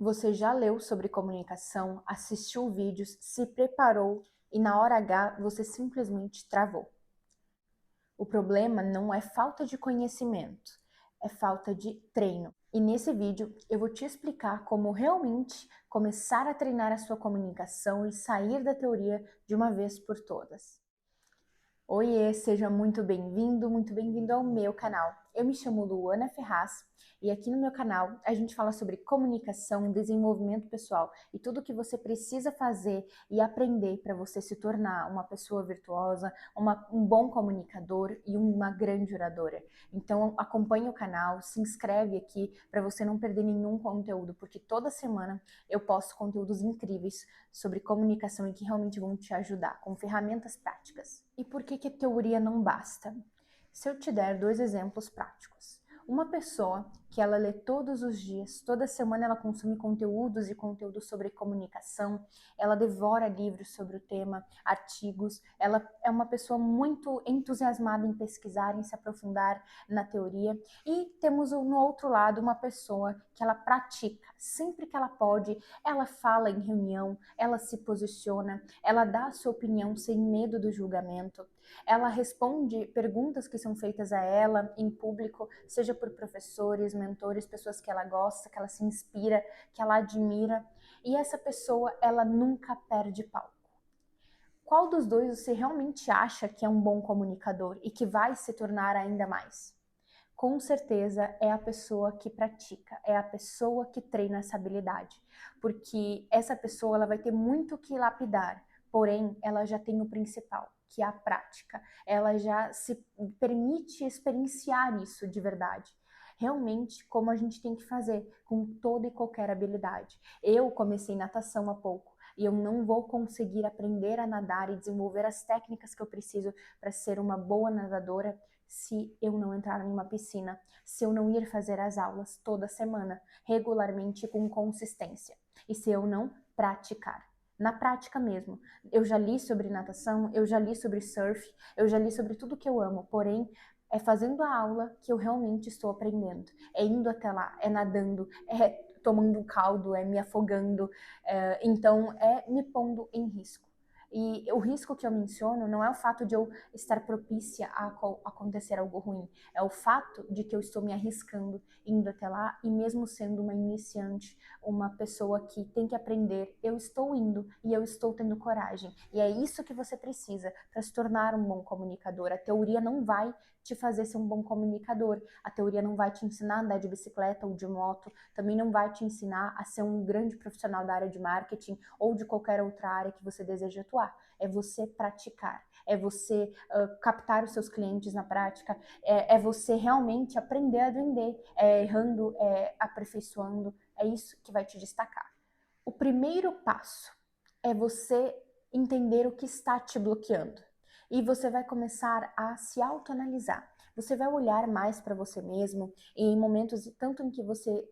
Você já leu sobre comunicação, assistiu vídeos, se preparou e na hora H você simplesmente travou. O problema não é falta de conhecimento, é falta de treino. E nesse vídeo eu vou te explicar como realmente começar a treinar a sua comunicação e sair da teoria de uma vez por todas. Oiê, seja muito bem-vindo ao meu canal. Eu me chamo Luana Ferraz e aqui no meu canal a gente fala sobre comunicação, desenvolvimento pessoal e tudo o que você precisa fazer e aprender para você se tornar uma pessoa virtuosa, um bom comunicador e uma grande oradora. Então acompanhe o canal, se inscreve aqui para você não perder nenhum conteúdo, porque toda semana eu posto conteúdos incríveis sobre comunicação e que realmente vão te ajudar com ferramentas práticas. E por que a teoria não basta? Se eu te der dois exemplos práticos. Uma pessoa que ela lê todos os dias, toda semana ela consome conteúdos e conteúdos sobre comunicação, ela devora livros sobre o tema, artigos, ela é uma pessoa muito entusiasmada em pesquisar, em se aprofundar na teoria. E temos no outro lado uma pessoa que ela pratica, sempre que ela pode, ela fala em reunião, ela se posiciona, ela dá a sua opinião sem medo do julgamento, ela responde perguntas que são feitas a ela em público, seja por professores, mentores, pessoas que ela gosta, que ela se inspira, que ela admira, e essa pessoa, ela nunca perde palco. Qual dos dois você realmente acha que é um bom comunicador e que vai se tornar ainda mais? Com certeza é a pessoa que pratica, é a pessoa que treina essa habilidade, porque essa pessoa ela vai ter muito que lapidar, porém ela já tem o principal, que é a prática, ela já se permite experienciar isso de verdade. Realmente, como a gente tem que fazer com toda e qualquer habilidade. Eu comecei natação há pouco e eu não vou conseguir aprender a nadar e desenvolver as técnicas que eu preciso para ser uma boa nadadora se eu não entrar em uma piscina, se eu não ir fazer as aulas toda semana, regularmente com consistência, e se eu não praticar. Na prática mesmo. Eu já li sobre natação, eu já li sobre surf, eu já li sobre tudo que eu amo, porém, é fazendo a aula que eu realmente estou aprendendo. É indo até lá, é nadando, é tomando um caldo, é me afogando, então é me pondo em risco. E o risco que eu menciono não é o fato de eu estar propícia a acontecer algo ruim, é o fato de que eu estou me arriscando, indo até lá e mesmo sendo uma iniciante, uma pessoa que tem que aprender, eu estou indo e eu estou tendo coragem. E é isso que você precisa para se tornar um bom comunicador. A teoria não vai te fazer ser um bom comunicador, a teoria não vai te ensinar a andar de bicicleta ou de moto, também não vai te ensinar a ser um grande profissional da área de marketing ou de qualquer outra área que você deseja atuar. É você praticar, é você captar os seus clientes na prática, é você realmente aprender a vender, errando, aperfeiçoando, é isso que vai te destacar. O primeiro passo é você entender o que está te bloqueando. E você vai começar a se autoanalisar. Você vai olhar mais para você mesmo em momentos tanto em que você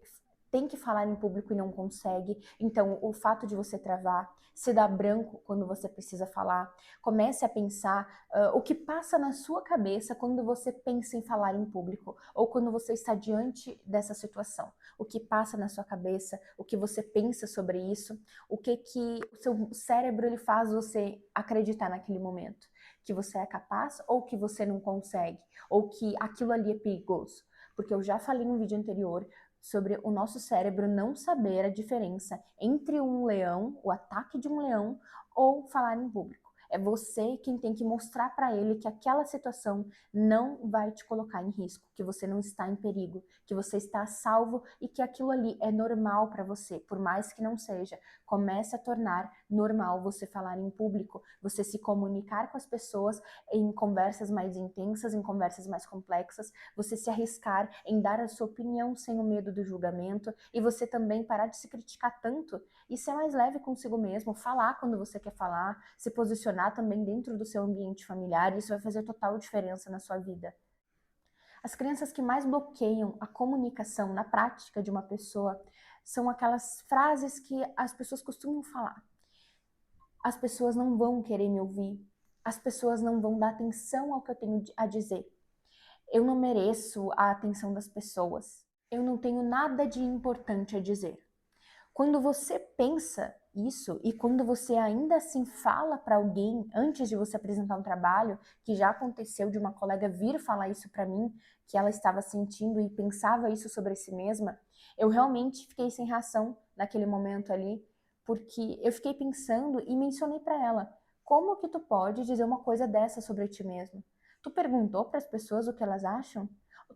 tem que falar em público e não consegue. Então, o fato de você travar, se dar branco quando você precisa falar, comece a pensar o que passa na sua cabeça quando você pensa em falar em público ou quando você está diante dessa situação. O que passa na sua cabeça, o que você pensa sobre isso, o que o seu cérebro ele faz você acreditar naquele momento. Que você é capaz ou que você não consegue, ou que aquilo ali é perigoso. Porque eu já falei no vídeo anterior sobre o nosso cérebro não saber a diferença entre um leão, o ataque de um leão, ou falar em público. É você quem tem que mostrar para ele que aquela situação não vai te colocar em risco, que você não está em perigo, que você está a salvo e que aquilo ali é normal para você, por mais que não seja. Comece a tornar normal você falar em público, você se comunicar com as pessoas em conversas mais intensas, em conversas mais complexas, você se arriscar em dar a sua opinião sem o medo do julgamento e você também parar de se criticar tanto e ser mais leve consigo mesmo, falar quando você quer falar, se posicionar também dentro do seu ambiente familiar, isso vai fazer total diferença na sua vida. As crenças que mais bloqueiam a comunicação na prática de uma pessoa são aquelas frases que as pessoas costumam falar. As pessoas não vão querer me ouvir, as pessoas não vão dar atenção ao que eu tenho a dizer. Eu não mereço a atenção das pessoas, eu não tenho nada de importante a dizer. Quando você pensa isso e quando você ainda assim fala para alguém antes de você apresentar um trabalho, que já aconteceu de uma colega vir falar isso para mim, que ela estava sentindo e pensava isso sobre si mesma, eu realmente fiquei sem reação naquele momento ali, porque eu fiquei pensando e mencionei para ela: como que tu pode dizer uma coisa dessa sobre ti mesmo? Tu perguntou para as pessoas o que elas acham?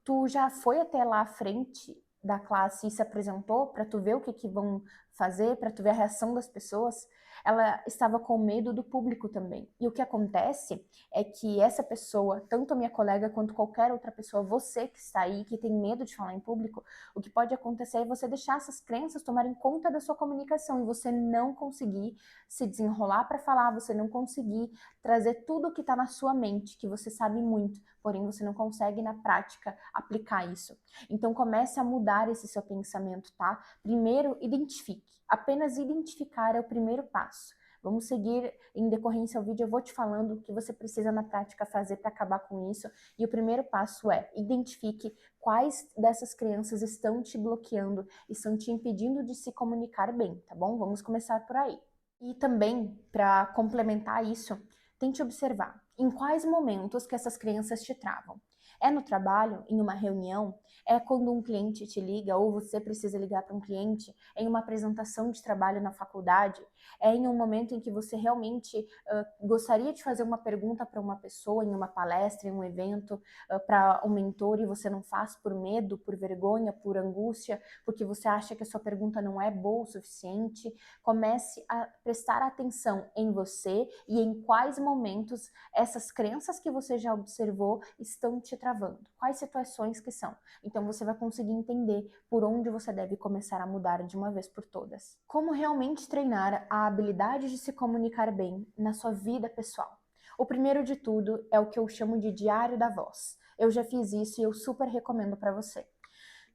Tu já foi até lá à frente da classe e se apresentou para tu ver o que vão fazer, para tu ver a reação das pessoas? Ela estava com medo do público também. E o que acontece é que essa pessoa, tanto a minha colega quanto qualquer outra pessoa, você que está aí, que tem medo de falar em público, o que pode acontecer é você deixar essas crenças tomarem conta da sua comunicação e você não conseguir se desenrolar para falar, você não conseguir trazer tudo o que está na sua mente, que você sabe muito, porém você não consegue na prática aplicar isso. Então comece a mudar esse seu pensamento, tá? Primeiro, identifique. Apenas identificar é o primeiro passo. Vamos seguir em decorrência ao vídeo, eu vou te falando o que você precisa na prática fazer para acabar com isso. E o primeiro passo é: identifique quais dessas crenças estão te bloqueando, estão te impedindo de se comunicar bem, tá bom? Vamos começar por aí. E também, para complementar isso, tente observar em quais momentos que essas crenças te travam. É no trabalho, em uma reunião, é quando um cliente te liga ou você precisa ligar para um cliente, em uma apresentação de trabalho na faculdade, é em um momento em que você realmente gostaria de fazer uma pergunta para uma pessoa, em uma palestra, em um evento, para um mentor e você não faz por medo, por vergonha, por angústia, porque você acha que a sua pergunta não é boa o suficiente. Comece a prestar atenção em você e em quais momentos essas crenças que você já observou estão te travando. Quais situações que são. Então você vai conseguir entender por onde você deve começar a mudar de uma vez por todas. Como realmente treinar a habilidade de se comunicar bem na sua vida pessoal? O primeiro de tudo é o que eu chamo de diário da voz. Eu já fiz isso e eu super recomendo para você.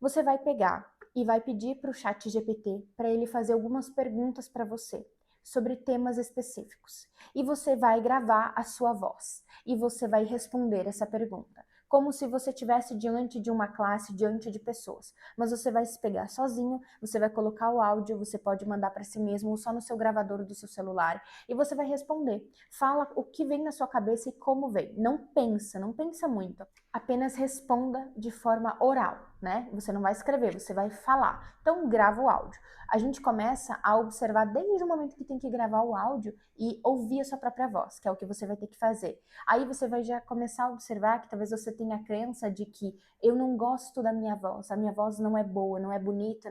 Você vai pegar e vai pedir para o chat GPT para ele fazer algumas perguntas para você sobre temas específicos. E você vai gravar a sua voz e você vai responder essa pergunta, como se você estivesse diante de uma classe, diante de pessoas. Mas você vai se pegar sozinho, você vai colocar o áudio, você pode mandar para si mesmo ou só no seu gravador do seu celular e você vai responder. Fala o que vem na sua cabeça e como vem. Não pensa muito. Apenas responda de forma oral, né? Você não vai escrever, você vai falar. Então, grava o áudio. A gente começa a observar desde o momento que tem que gravar o áudio e ouvir a sua própria voz, que é o que você vai ter que fazer. Aí você vai já começar a observar que talvez você tenha a crença de que eu não gosto da minha voz, a minha voz não é boa, não é bonita,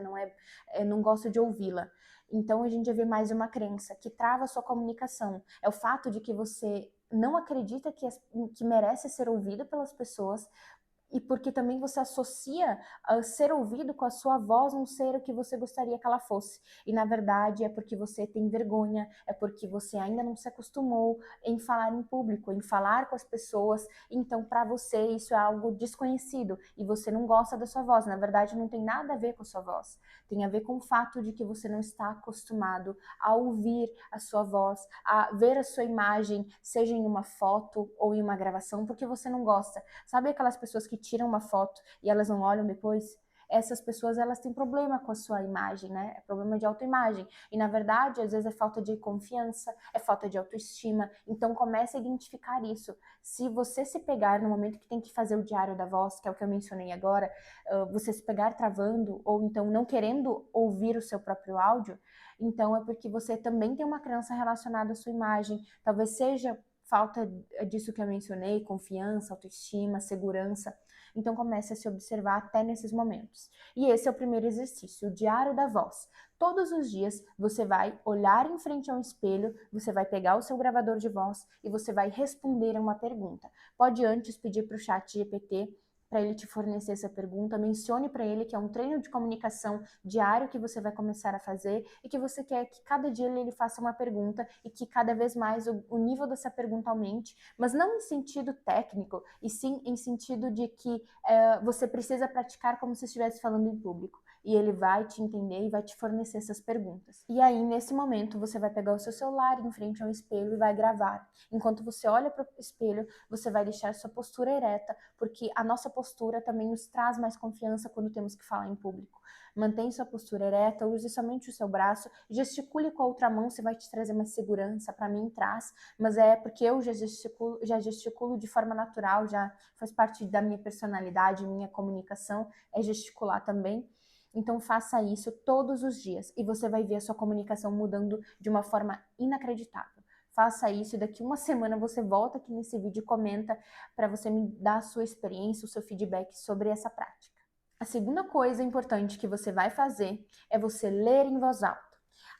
eu não gosto de ouvi-la. Então, a gente já vê mais uma crença que trava a sua comunicação. É o fato de que você não acredita que merece ser ouvido pelas pessoas e porque também você associa ser ouvido com a sua voz não ser o que você gostaria que ela fosse. E na verdade é porque você tem vergonha, é porque você ainda não se acostumou em falar em público, em falar com as pessoas. Então para você isso é algo desconhecido e você não gosta da sua voz. Na verdade não tem nada a ver com a sua voz. Tem a ver com o fato de que você não está acostumado a ouvir a sua voz, a ver a sua imagem, seja em uma foto ou em uma gravação, porque você não gosta. Sabe aquelas pessoas que tiram uma foto e elas não olham depois? Essas pessoas, elas têm problema com a sua imagem, né? É problema de autoimagem. E, na verdade, às vezes é falta de confiança, é falta de autoestima. Então, comece a identificar isso. Se você se pegar no momento que tem que fazer o diário da voz, que é o que eu mencionei agora, você se pegar travando ou então não querendo ouvir o seu próprio áudio, então é porque você também tem uma crença relacionada à sua imagem. Talvez seja falta disso que eu mencionei, confiança, autoestima, segurança. Então comece a se observar até nesses momentos. E esse é o primeiro exercício, o diário da voz. Todos os dias você vai olhar em frente a um espelho, você vai pegar o seu gravador de voz e você vai responder a uma pergunta. Pode antes pedir para o chat GPT para ele te fornecer essa pergunta, mencione para ele que é um treino de comunicação diário que você vai começar a fazer e que você quer que cada dia ele faça uma pergunta e que cada vez mais o nível dessa pergunta aumente, mas não em sentido técnico, e sim em sentido de que você precisa praticar como se estivesse falando em público. e ele vai te entender e vai te fornecer essas perguntas. E aí, nesse momento, você vai pegar o seu celular em frente ao espelho e vai gravar. Enquanto você olha para o espelho, você vai deixar sua postura ereta, porque a nossa postura também nos traz mais confiança quando temos que falar em público. Mantenha sua postura ereta, use somente o seu braço, gesticule com a outra mão, você vai te trazer mais segurança. Para mim traz, mas é porque eu já gesticulo de forma natural, já faz parte da minha personalidade, minha comunicação, é gesticular também. Então faça isso todos os dias e você vai ver a sua comunicação mudando de uma forma inacreditável. Faça isso e daqui uma semana você volta aqui nesse vídeo e comenta para você me dar a sua experiência, o seu feedback sobre essa prática. A segunda coisa importante que você vai fazer é você ler em voz alta.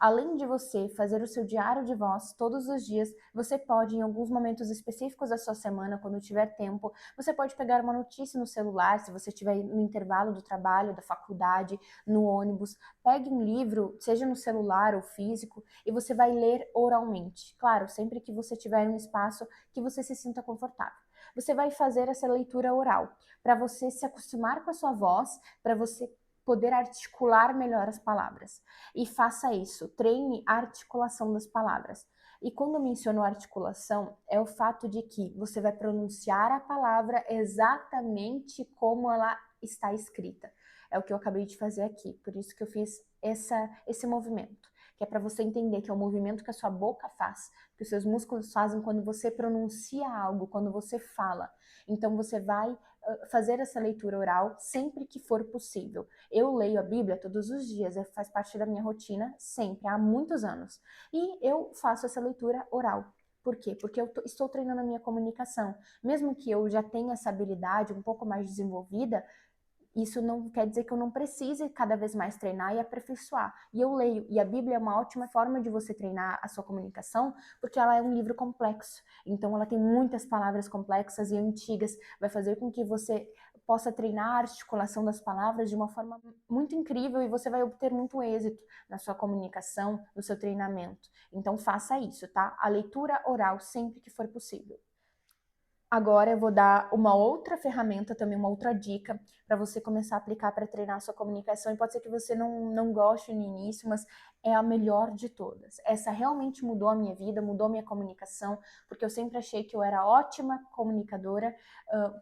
Além de você fazer o seu diário de voz todos os dias, você pode, em alguns momentos específicos da sua semana, quando tiver tempo, você pode pegar uma notícia no celular, se você estiver no intervalo do trabalho, da faculdade, no ônibus, pegue um livro, seja no celular ou físico, e você vai ler oralmente. Claro, sempre que você tiver um espaço que você se sinta confortável. Você vai fazer essa leitura oral, para você se acostumar com a sua voz, para você poder articular melhor as palavras. E faça isso, treine a articulação das palavras. E quando eu menciono articulação, é o fato de que você vai pronunciar a palavra exatamente como ela está escrita. É o que eu acabei de fazer aqui, por isso que eu fiz esse movimento, que é para você entender que é o movimento que a sua boca faz, que os seus músculos fazem quando você pronuncia algo, quando você fala. Então você vai fazer essa leitura oral sempre que for possível. Eu leio a Bíblia todos os dias, faz parte da minha rotina sempre, há muitos anos. E eu faço essa leitura oral. Por quê? Porque eu estou treinando a minha comunicação. Mesmo que eu já tenha essa habilidade um pouco mais desenvolvida, isso não quer dizer que eu não precise cada vez mais treinar e aperfeiçoar. E eu leio, e a Bíblia é uma ótima forma de você treinar a sua comunicação, porque ela é um livro complexo. Então ela tem muitas palavras complexas e antigas, vai fazer com que você possa treinar a articulação das palavras de uma forma muito incrível e você vai obter muito êxito na sua comunicação, no seu treinamento. Então faça isso, tá? A leitura oral sempre que for possível. Agora eu vou dar uma outra ferramenta, também uma outra dica para você começar a aplicar para treinar a sua comunicação. E pode ser que você não goste no início, mas é a melhor de todas. Essa realmente mudou a minha vida, mudou a minha comunicação, porque eu sempre achei que eu era ótima comunicadora,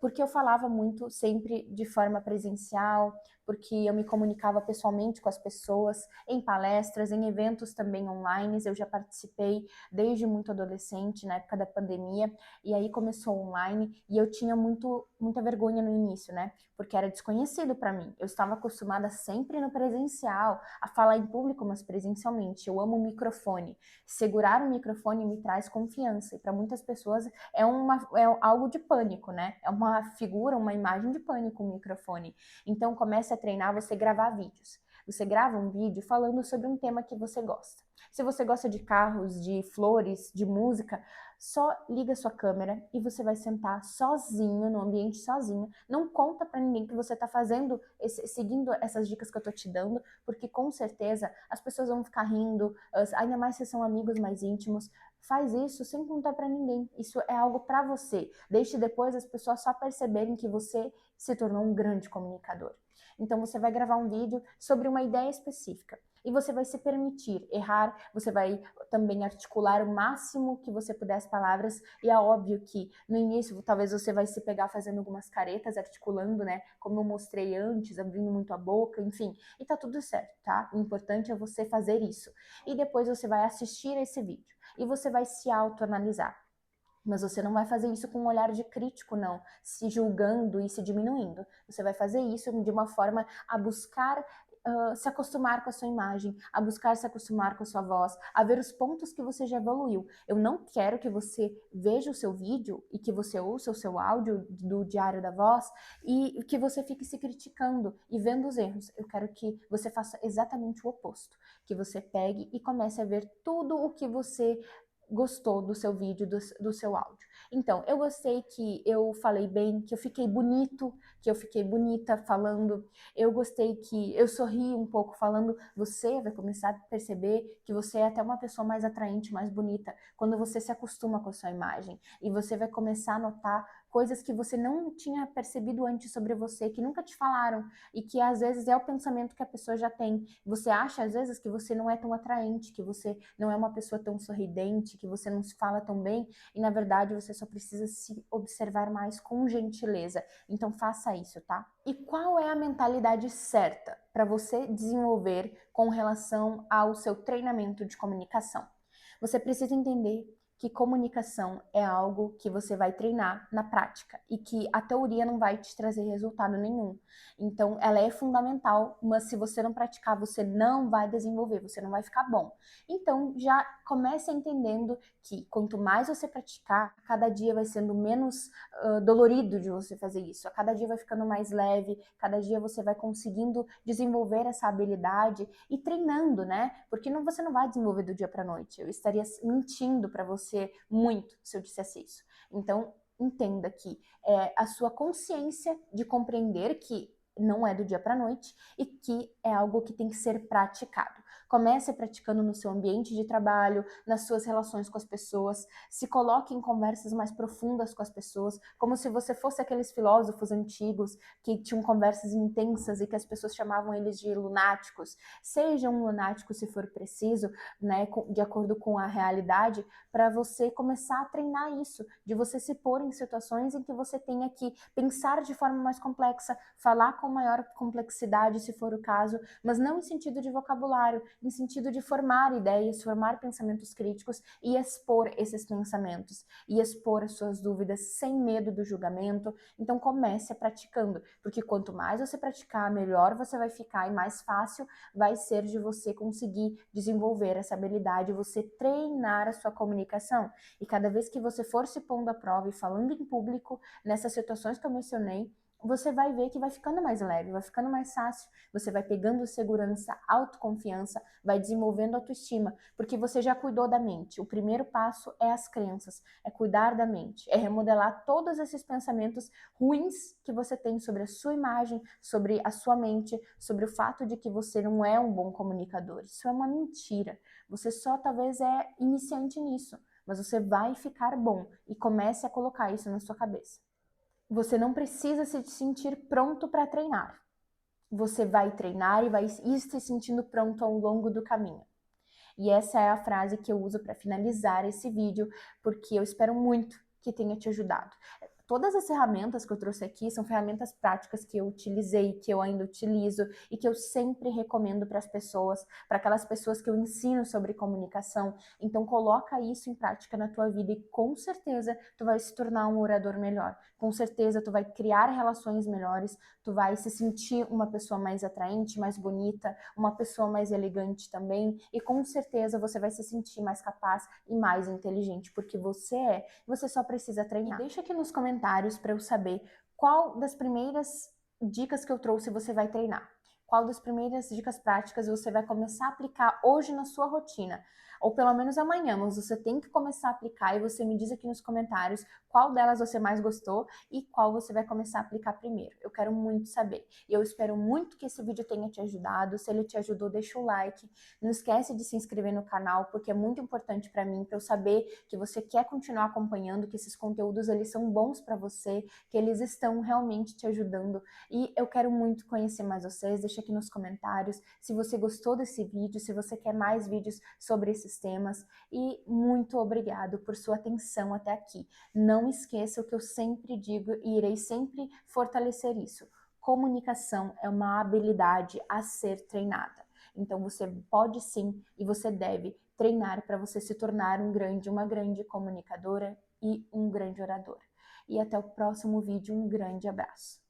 porque eu falava muito sempre de forma presencial, porque eu me comunicava pessoalmente com as pessoas, em palestras, em eventos também online. Eu já participei desde muito adolescente, na época da pandemia, e aí começou online e eu tinha muita vergonha no início, né? Porque era desconhecido para mim. Eu estava acostumada sempre no presencial, a falar em público, mas presencialmente. Eu amo o microfone. Segurar o microfone me traz confiança e para muitas pessoas é algo de pânico, né? É uma figura, uma imagem de pânico o microfone. Então comece a treinar você gravar vídeos. Você grava um vídeo falando sobre um tema que você gosta. Se você gosta de carros, de flores, de música, só liga sua câmera e você vai sentar sozinho, no ambiente sozinho. Não conta para ninguém que você está fazendo, seguindo essas dicas que eu tô te dando, porque com certeza as pessoas vão ficar rindo, ainda mais se são amigos mais íntimos. Faz isso sem contar para ninguém. Isso é algo para você. Deixe depois as pessoas só perceberem que você se tornou um grande comunicador. Então você vai gravar um vídeo sobre uma ideia específica e você vai se permitir errar, você vai também articular o máximo que você puder as palavras, e é óbvio que no início talvez você vai se pegar fazendo algumas caretas, articulando, né, como eu mostrei antes, abrindo muito a boca, enfim, e tá tudo certo, tá? O importante é você fazer isso. E depois você vai assistir esse vídeo e você vai se autoanalisar. Mas você não vai fazer isso com um olhar de crítico, não, se julgando e se diminuindo. Você vai fazer isso de uma forma a buscar se acostumar com a sua imagem, a buscar se acostumar com a sua voz, a ver os pontos que você já evoluiu. Eu não quero que você veja o seu vídeo e que você ouça o seu áudio do Diário da Voz e que você fique se criticando e vendo os erros. Eu quero que você faça exatamente o oposto, que você pegue e comece a ver tudo o que você gostou do seu vídeo, do seu áudio. Então, eu gostei que eu falei bem, que eu fiquei bonito, que eu fiquei bonita falando. Eu gostei que eu sorri um pouco falando. Você vai começar a perceber que você é até uma pessoa mais atraente, mais bonita, quando você se acostuma com a sua imagem. E você vai começar a notar coisas que você não tinha percebido antes sobre você, que nunca te falaram, e que às vezes é o pensamento que a pessoa já tem. Você acha às vezes que você não é tão atraente, que você não é uma pessoa tão sorridente, que você não se fala tão bem, e na verdade você só precisa se observar mais com gentileza. Então faça isso, tá? E qual é a mentalidade certa para você desenvolver com relação ao seu treinamento de comunicação? Você precisa entender que comunicação é algo que você vai treinar na prática e que a teoria não vai te trazer resultado nenhum. Então, ela é fundamental, mas se você não praticar, você não vai desenvolver, você não vai ficar bom. Então, já comece entendendo que quanto mais você praticar, cada dia vai sendo menos dolorido de você fazer isso. A cada dia vai ficando mais leve, cada dia você vai conseguindo desenvolver essa habilidade e treinando, né? Porque você não vai desenvolver do dia para noite. Eu estaria mentindo para você muito se eu dissesse isso. Então, entenda que é a sua consciência de compreender que não é do dia para noite e que é algo que tem que ser praticado. Comece praticando no seu ambiente de trabalho, nas suas relações com as pessoas, se coloque em conversas mais profundas com as pessoas, como se você fosse aqueles filósofos antigos que tinham conversas intensas e que as pessoas chamavam eles de lunáticos. Seja um lunático se for preciso, né, de acordo com a realidade, para você começar a treinar isso, de você se pôr em situações em que você tenha que pensar de forma mais complexa, falar com maior complexidade, se for o caso, mas não em sentido de vocabulário, em sentido de formar ideias, formar pensamentos críticos e expor esses pensamentos, e expor as suas dúvidas sem medo do julgamento. Então comece praticando, porque quanto mais você praticar, melhor você vai ficar e mais fácil vai ser de você conseguir desenvolver essa habilidade, você treinar a sua comunicação. E cada vez que você for se pondo à prova e falando em público, nessas situações que eu mencionei, você vai ver que vai ficando mais leve, vai ficando mais fácil, você vai pegando segurança, autoconfiança, vai desenvolvendo autoestima, porque você já cuidou da mente. O primeiro passo é as crenças, é cuidar da mente, é remodelar todos esses pensamentos ruins que você tem sobre a sua imagem, sobre a sua mente, sobre o fato de que você não é um bom comunicador. Isso é uma mentira. Você só talvez é iniciante nisso, mas você vai ficar bom e comece a colocar isso na sua cabeça. Você não precisa se sentir pronto para treinar. Você vai treinar e vai ir se sentindo pronto ao longo do caminho. E essa é a frase que eu uso para finalizar esse vídeo, porque eu espero muito que tenha te ajudado. Todas as ferramentas que eu trouxe aqui são ferramentas práticas que eu utilizei, que eu ainda utilizo e que eu sempre recomendo para as pessoas, para aquelas pessoas que eu ensino sobre comunicação. Então coloca isso em prática na tua vida e com certeza tu vai se tornar um orador melhor. Com certeza tu vai criar relações melhores, tu vai se sentir uma pessoa mais atraente, mais bonita, uma pessoa mais elegante também, e com certeza você vai se sentir mais capaz e mais inteligente, porque você só precisa treinar. E deixa aqui nos comentários para eu saber qual das primeiras dicas que eu trouxe você vai treinar. Qual das primeiras dicas práticas você vai começar a aplicar hoje na sua rotina? Ou pelo menos amanhã, mas você tem que começar a aplicar e você me diz aqui nos comentários qual delas você mais gostou e qual você vai começar a aplicar primeiro. Eu quero muito saber. E eu espero muito que esse vídeo tenha te ajudado. Se ele te ajudou, deixa o like. Não esquece de se inscrever no canal, porque é muito importante para mim, para eu saber que você quer continuar acompanhando, que esses conteúdos eles são bons para você, que eles estão realmente te ajudando. E eu quero muito conhecer mais vocês. Deixa aqui nos comentários se você gostou desse vídeo, se você quer mais vídeos sobre esses temas, e muito obrigado por sua atenção até aqui. Não esqueça o que eu sempre digo e irei sempre fortalecer isso. Comunicação é uma habilidade a ser treinada. Então você pode sim e você deve treinar para você se tornar uma grande comunicadora e um grande orador. E até o próximo vídeo, um grande abraço.